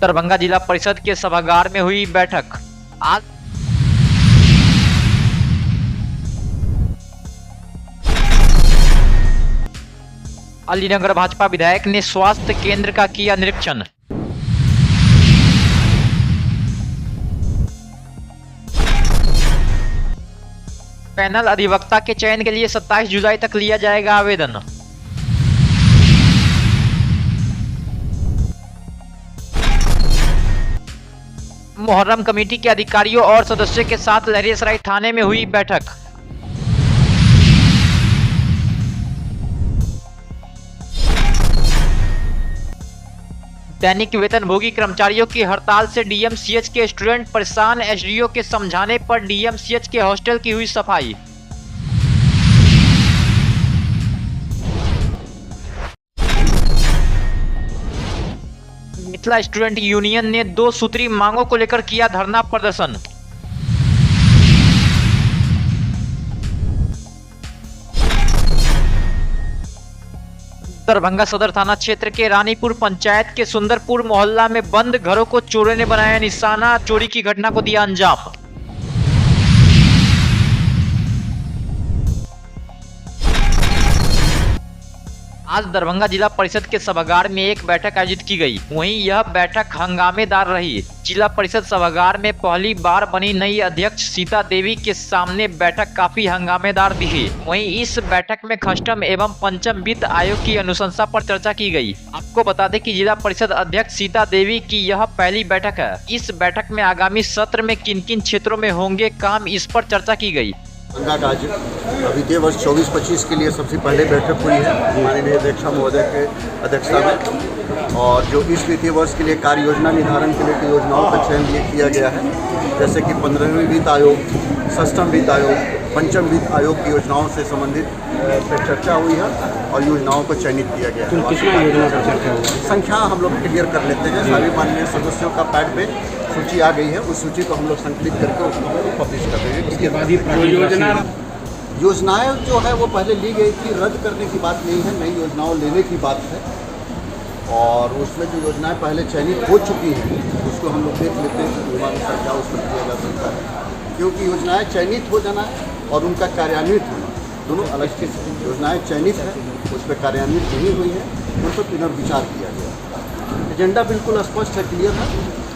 दरभंगा जिला परिषद के सभागार में हुई बैठक। आज अलीनगर भाजपा विधायक ने स्वास्थ्य केंद्र का किया निरीक्षण। पैनल अधिवक्ता के चयन के लिए 27 जुलाई तक लिया जाएगा आवेदन। मुहर्रम कमेटी के अधिकारियों और सदस्यों के साथ लहरियासराय थाने में हुई बैठक। दैनिक वेतनभोगी कर्मचारियों की हड़ताल से डीएमसीएच के स्टूडेंट परेशान, एसडीओ के समझाने पर डीएमसीएच के हॉस्टल की हुई सफाई। मिथिला स्टूडेंट यूनियन ने 2 सूत्री मांगों को लेकर किया धरना प्रदर्शन। दरभंगा सदर थाना क्षेत्र के रानीपुर पंचायत के सुंदरपुर मोहल्ला में बंद घरों को चोरों ने बनाया निशाना, चोरी की घटना को दिया अंजाम। आज दरभंगा जिला परिषद के सभागार में एक बैठक आयोजित की गई। वहीं यह बैठक हंगामेदार रही। जिला परिषद सभागार में पहली बार बनी नई अध्यक्ष सीता देवी के सामने बैठक काफी हंगामेदार दिखी। वहीं इस बैठक में खष्टम एवं पंचम वित्त आयोग की अनुशंसा पर चर्चा की गई। आपको बता दें कि जिला परिषद अध्यक्ष सीता देवी की यह पहली बैठक है। इस बैठक में आगामी सत्र में किन किन क्षेत्रों में होंगे काम, इस पर चर्चा की गई। दरभंगा का वित्तीय वर्ष 24-25 के लिए सबसे पहले बैठक हुई है माननीय अध्यक्षा महोदय के अध्यक्षता में, और जो इस वित्तीय वर्ष के लिए कार्य योजना निर्धारण के लिए योजनाओं का चयन किया गया है, जैसे कि 15वीं वित्त आयोग, 6ठम वित्त आयोग, 5वीं वित्त आयोग की योजनाओं से संबंधित पर चर्चा हुई है और योजनाओं को चयनित किया गया है। कितना योजना पर चर्चा हुआ? संख्या हम लोग क्लियर कर लेते हैं। सभी माननीय सदस्यों का पैड पे सूची आ गई है, उस सूची को हम लोग संकलित करके उसको पब्लिश कर रहे हैं। इसके बाद ही योजनाएं जो है वो पहले ली गई थी, रद्द करने की बात नहीं है, नई योजनाओं लेने की बात है। और उसमें जो योजनाएं पहले चयनित हो चुकी हैं उसको हम लोग देख लेते हैं कि अनुसार क्या उसमें किया जा सकता है, क्योंकि योजनाएं चयनित हो जाना और उनका कार्यान्वित होना दोनों अलग चीज़ है। योजनाएं चयनित है, उस पर कार्यान्वित नहीं हुई है, उन पर पुनर्विचार किया गया। एजेंडा बिल्कुल स्पष्ट है, क्लियर है।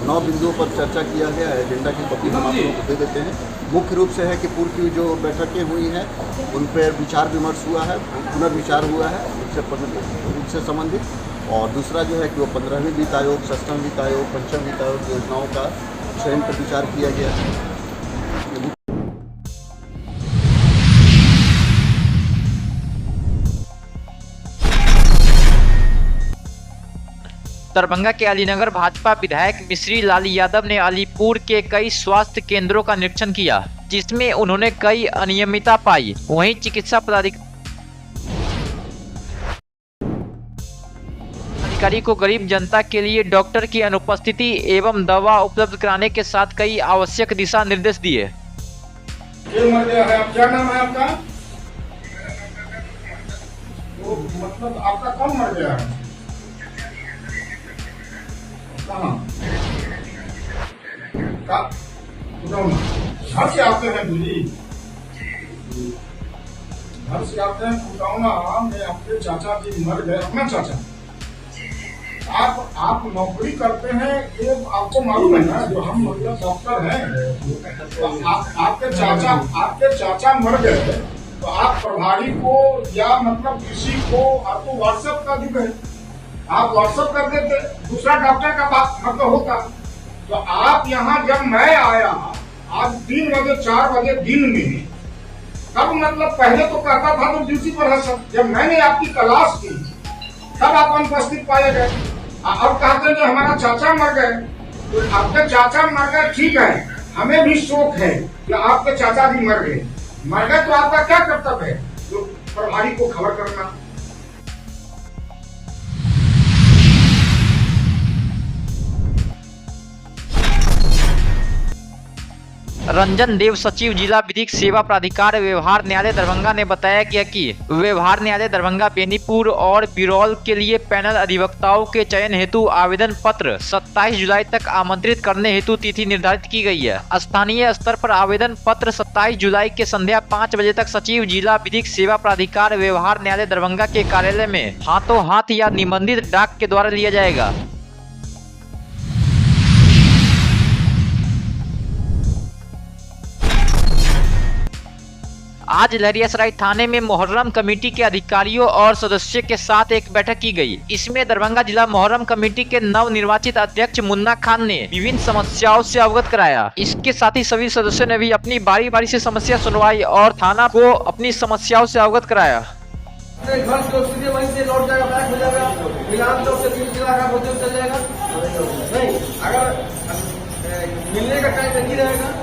9 बिंदुओं पर चर्चा किया गया है। एजेंडा की कॉपी हम आप लोगों को दे देते हैं। मुख्य रूप से है कि पूर्व की जो बैठकें हुई हैं उन पर विचार विमर्श हुआ है, पुनर्विचार हुआ है उससे संबंधित। और दूसरा जो है कि वो 15वीं वित्त आयोग, 6ठम वित्त आयोग, 5वीं वित्त आयोग योजनाओं का चयन पर विचार किया गया है। दरभंगा के अलीनगर भाजपा विधायक मिश्री लाल यादव ने अलीपुर के कई स्वास्थ्य केंद्रों का निरीक्षण किया, जिसमें उन्होंने कई अनियमितता पाई। वहीं चिकित्सा अधिकारी को गरीब जनता के लिए डॉक्टर की अनुपस्थिति एवं दवा उपलब्ध कराने के साथ कई आवश्यक दिशा निर्देश दिए। क्या नाम है आपका? मतलब आपका कौन मर गया है? घर से आते हैं दिल्ली, घर से आते हैं कुटाउना में। आपके चाचा जी मर गए, अपना चाचा। आप नौकरी करते हैं, ये आपको मालूम है ना, जो हम मतलब डॉक्टर हैं। तो आपके चाचा मर गए तो आप प्रभारी को या मतलब किसी को, आप तो व्हाट्सएप का युग है, आप व्हाट्सएप कर देते, दूसरा डॉक्टर का बात मतलब होता। तो आप यहाँ जब मैं आया आज 3 बजे 4 बजे दिन में, तब मतलब पहले तो कहता था तो ड्यूटी पर है सब। जब मैंने आपकी तलाश की तब आप अनुपस्थित पाए गए। अब कहते हैं कि हमारा चाचा मर गए। तो आपके चाचा मर गए, ठीक है, हमें भी शोक है कि आपके चाचा जी मर गए। मर गए तो आपका क्या कर्तव्य है? तो प्रभारी को खबर करना। रंजन देव, सचिव जिला विधिक सेवा प्राधिकार व्यवहार न्यायालय दरभंगा ने बताया कि व्यवहार न्यायालय दरभंगा, बेनीपुर और बिरौल के लिए पैनल अधिवक्ताओं के चयन हेतु आवेदन पत्र 27 जुलाई तक आमंत्रित करने हेतु तिथि निर्धारित की गई है। स्थानीय स्तर पर आवेदन पत्र 27 जुलाई के संध्या 5 बजे तक सचिव जिला विधिक सेवा प्राधिकार व्यवहार न्यायालय दरभंगा के कार्यालय में हाथों हाथ या निबंधित डाक के द्वारा लिया जाएगा। आज लहरियासराय थाने में मोहर्रम कमेटी के अधिकारियों और सदस्यों के साथ एक बैठक की गई। इसमें दरभंगा जिला मोहर्रम कमेटी के नव निर्वाचित अध्यक्ष मुन्ना खान ने विभिन्न समस्याओं से अवगत कराया। इसके साथ ही सभी सदस्यों ने भी अपनी बारी बारी से समस्या सुनवाई और थाना को अपनी समस्याओं से अवगत कराया। घर से सीधे वहीं से लौट जाएगा, बैक हो जाएगा, मिलान चौक से 3 जिला का होटल चल जाएगा। नहीं, अगर मिलने का टाइम नहीं रहेगा।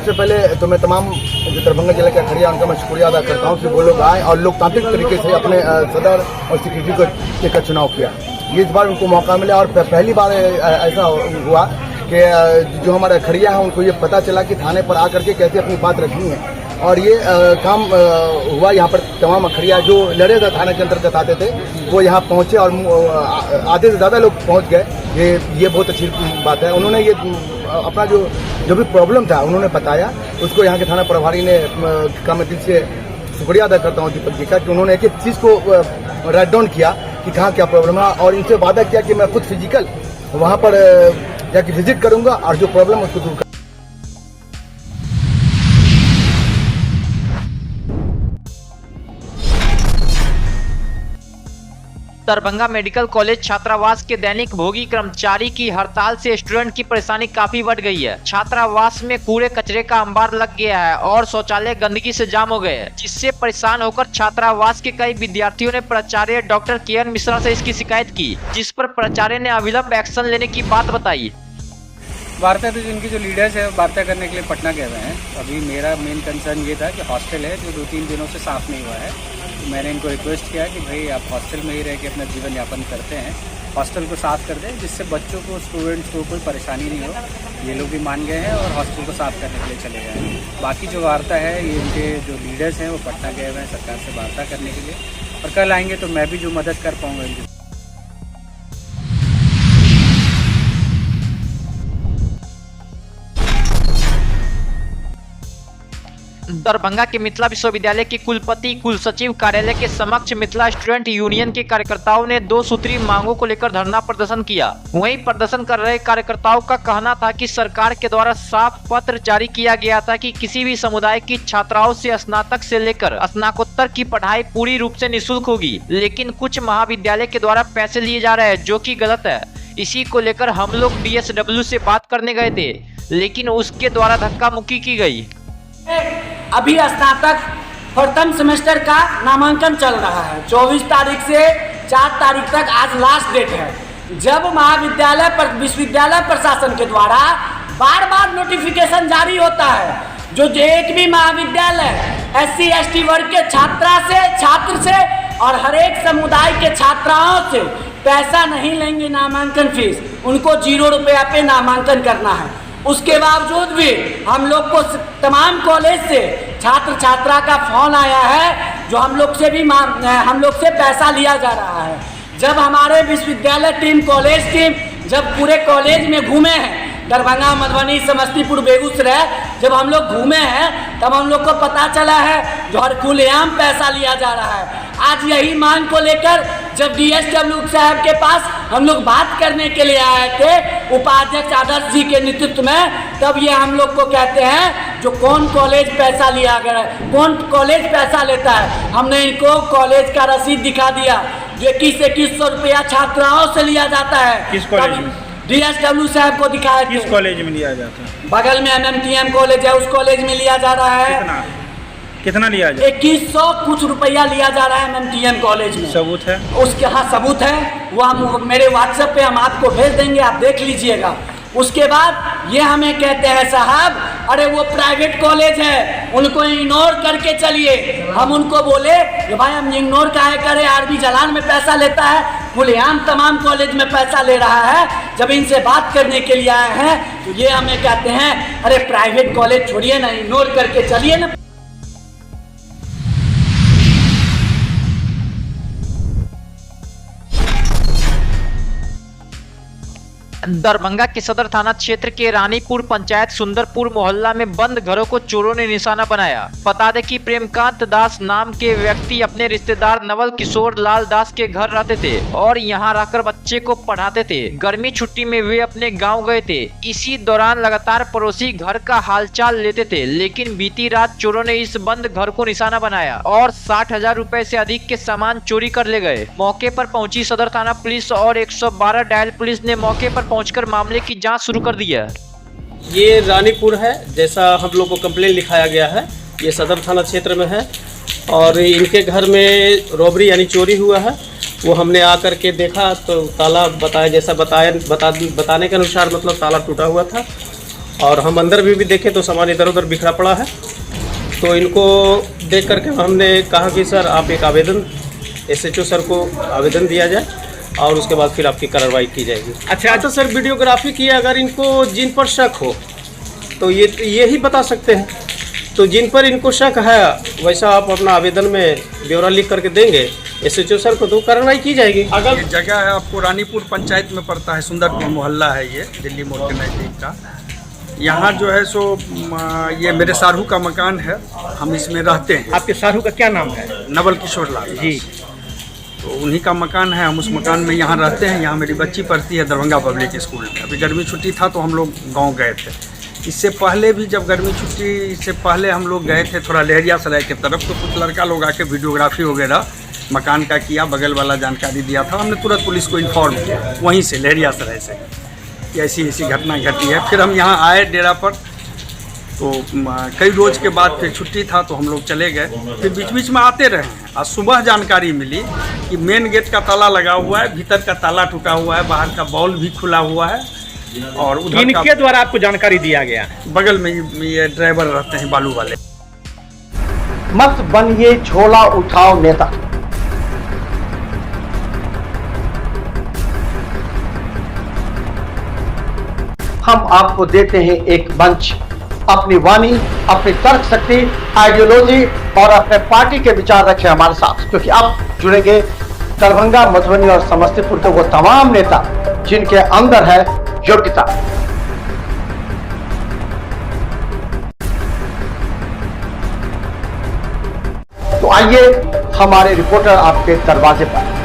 सबसे पहले तो मैं तमाम जो दरभंगा जिले के अखरिया उनका मैं शुक्रिया अदा करता हूँ कि वो लोग आए और लोकतांत्रिक तरीके से अपने सदर और सेक्रेटरी का चुनाव किया। ये इस बार उनको मौका मिला और पहली बार ऐसा हुआ कि जो हमारे अखरिया हैं उनको ये पता चला कि थाने पर आकर के कैसे अपनी बात रखनी है। और ये काम हुआ। यहाँ पर तमाम अखरिया जो लड़े थे थाने के अंतर्गत आते थे वो यहाँ पहुँचे और आधे से ज़्यादा लोग पहुँच गए। ये बहुत अच्छी बात है। उन्होंने ये अपना जो भी प्रॉब्लम था उन्होंने बताया। उसको यहाँ के थाना प्रभारी ने का मैं दिल से शुक्रिया अदा करता हूँ दीपक जी का कि उन्होंने एक एक चीज़ को राइट डाउन किया कि कहाँ क्या प्रॉब्लम है और इनसे वादा किया कि मैं खुद फिजिकल वहाँ पर जाके विजिट करूँगा और जो प्रॉब्लम है उसको दूर कर। दरभंगा मेडिकल कॉलेज छात्रावास के दैनिक भोगी कर्मचारी की हड़ताल से स्टूडेंट की परेशानी काफी बढ़ गई है। छात्रावास में कूड़े कचरे का अंबार लग गया है और शौचालय गंदगी से जाम हो गए हैं, जिससे परेशान होकर छात्रावास के कई विद्यार्थियों ने प्राचार्य डॉक्टर के.एन. मिश्रा से इसकी शिकायत की, जिस पर प्राचार्य ने अविलंब एक्शन लेने की बात बताई। वार्ता तो जिनकी जो लीडर्स है वार्ता करने के लिए पटना गए हुए हैं। अभी मेरा मेन कंसर्न ये था कि हॉस्टल है जो 2-3 दिनों से साफ़ नहीं हुआ है। तो मैंने इनको रिक्वेस्ट किया कि भाई आप हॉस्टल में ही रह के अपना जीवन यापन करते हैं, हॉस्टल को साफ़ कर दें जिससे बच्चों को, स्टूडेंट्स को कोई परेशानी नहीं हो। ये लोग भी मान गए हैं और हॉस्टल को साफ़ करने के लिए चले गए हैं। बाकी जो वार्ता है ये इनके जो लीडर्स हैं वो पटना गए हुए हैं सरकार से वार्ता करने के लिए, और कल आएंगे तो मैं भी जो मदद कर पाऊँगा इनकी। दरभंगा के मिथिला विश्वविद्यालय के कुलपति कुल सचिव कार्यालय के समक्ष मिथिला स्टूडेंट यूनियन के कार्यकर्ताओं ने 2 सूत्रीय मांगों को लेकर धरना प्रदर्शन किया। वहीं प्रदर्शन कर रहे कार्यकर्ताओं का कहना था कि सरकार के द्वारा साफ पत्र जारी किया गया था कि किसी भी समुदाय की छात्राओं से स्नातक से लेकर स्नातकोत्तर की पढ़ाई पूरी रूप से निःशुल्क होगी, लेकिन कुछ महाविद्यालय के द्वारा पैसे लिए जा रहे हैं जो कि गलत है। इसी को लेकर हम लोग DSW से बात करने गए थे, लेकिन उसके द्वारा धक्का मुक्की की गई। अभी स्नातक प्रथम सेमेस्टर का नामांकन चल रहा है। 24 तारीख से 4 तारीख तक आज लास्ट डेट है। जब महाविद्यालय पर विश्वविद्यालय प्रशासन के द्वारा बार बार नोटिफिकेशन जारी होता है, जो एक भी महाविद्यालय SC ST वर्ग के छात्र से और हर एक समुदाय के छात्राओं से पैसा नहीं लेंगे नामांकन फीस, उनको 0 रुपया पे नामांकन करना है। उसके बावजूद भी हम लोग को तमाम कॉलेज से छात्र छात्रा का फोन आया है जो हम लोग से पैसा लिया जा रहा है। जब हमारे विश्वविद्यालय टीम, कॉलेज टीम जब पूरे कॉलेज में घूमे हैं, दरभंगा, मधुबनी, समस्तीपुर, बेगूसराय जब हम लोग घूमे हैं, तब हम लोग को पता चला है जो हर खुलेआम पैसा लिया जा रहा है। आज यही मांग को लेकर जब DSW साहब के पास हम लोग बात करने के लिए आए थे उपाध्यक्ष आदर्श जी के नेतृत्व में, तब ये हम लोग को कहते हैं जो कौन कॉलेज पैसा लिया गया है, कौन कॉलेज पैसा लेता है। हमने इनको कॉलेज का रसीद दिखा दिया जो 2100 रुपया छात्राओं से लिया जाता है। किस कॉलेज में? DSW साहब को दिखाया। किस कॉलेज में लिया जाता है? बगल में MMTM कॉलेज है, उस कॉलेज में लिया जा रहा है। कितना लिया जाए? 2100 कुछ रुपया लिया जा रहा है MMTM कॉलेज में। सबूत है? उसके हाँ सबूत है, वो हम मेरे WhatsApp पे हम आपको भेज देंगे, आप देख लीजिएगा। उसके बाद ये हमें कहते हैं साहब अरे वो प्राइवेट कॉलेज है, उनको इग्नोर करके चलिए। हम उनको बोले कि भाई हम इग्नोर काहे करें, आरबी जलान में पैसा लेता है, खुलेआम तमाम कॉलेज में पैसा ले रहा है। जब इनसे बात करने के लिए आए हैं तो ये हमें कहते हैं अरे प्राइवेट कॉलेज छोड़िए ना, इग्नोर करके चलिए ना। दरभंगा के सदर थाना क्षेत्र के रानीपुर पंचायत सुंदरपुर मोहल्ला में बंद घरों को चोरों ने निशाना बनाया। बता दें कि प्रेमकांत दास नाम के व्यक्ति अपने रिश्तेदार नवल किशोर लाल दास के घर रहते थे और यहां रहकर बच्चे को पढ़ाते थे। गर्मी छुट्टी में वे अपने गांव गए थे। इसी दौरान लगातार पड़ोसी घर का हालचाल लेते थे, लेकिन बीती रात चोरों ने इस बंद घर को निशाना बनाया और 60,000 रुपए से अधिक के सामान चोरी कर ले गए। मौके पर पहुंची सदर थाना पुलिस और 112 डायल पुलिस ने मौके पर पहुंचकर मामले की जांच शुरू कर दी है। ये रानीपुर है, जैसा हम लोग को कंप्लेन लिखाया गया है, ये सदर थाना क्षेत्र में है और इनके घर में रॉबरी यानी चोरी हुआ है। वो हमने आकर के देखा तो ताला बताने के अनुसार मतलब ताला टूटा हुआ था और हम अंदर भी देखे तो सामान इधर उधर बिखरा पड़ा है। तो इनको देख करके हमने कहा कि सर आप एक आवेदन SHO सर को आवेदन दिया जाए और उसके बाद फिर आपकी कार्रवाई की जाएगी। अच्छा तो सर वीडियोग्राफी की अगर इनको जिन पर शक हो तो ये ही बता सकते हैं। तो जिन पर इनको शक है वैसा आप अपना आवेदन में ब्यौरा लिख करके देंगे SHO सर को तो कार्रवाई की जाएगी। अगर ये जगह है आपको रानीपुर पंचायत में पड़ता है, सुंदरपुर मोहल्ला है, ये दिल्ली मोड़ के नज़दीक का। यहाँ जो है सो ये मेरे सारू का मकान है, हम इसमें रहते हैं। आपके सारू का क्या नाम है? नवल किशोर लाल जी। तो उन्हीं का मकान है, हम उस मकान में यहाँ रहते हैं। यहाँ मेरी बच्ची पढ़ती है दरभंगा पब्लिक स्कूल में। अभी गर्मी छुट्टी था तो हम लोग गांव गए थे। इससे पहले भी जब गर्मी छुट्टी से पहले हम लोग गए थे थोड़ा लहरियासराय की तरफ, तो कुछ लड़का लोग आके वीडियोग्राफी वगैरह मकान का किया, बगल वाला जानकारी दिया था। हमने तुरंत पुलिस को इन्फॉर्म किया वहीं से लहरियासराय से कि ऐसी ऐसी घटना घटी है। फिर हम यहाँ आए डेरा पर, तो कई रोज के बाद फिर छुट्टी था तो हम लोग चले गए। फिर बीच बीच में आते रहे। आज सुबह जानकारी मिली कि मेन गेट का ताला लगा हुआ है, भीतर का ताला टूटा हुआ है, बाहर का बॉल भी खुला हुआ है। और उधर इनके द्वारा आपको जानकारी दिया गया है? बगल में ये ड्राइवर रहते हैं बालू वाले। मत बनिए झोला उठाओ नेता। हम आपको देते हैं एक मंच, अपनी वाणी, अपनी तर्क शक्ति, आइडियोलॉजी और अपने पार्टी के विचार रखें हमारे साथ, क्योंकि आप जुड़ेंगे दरभंगा, मधुबनी और समस्तीपुर के वो तमाम नेता जिनके अंदर है योग्यता। तो आइए, हमारे रिपोर्टर आपके दरवाजे पर।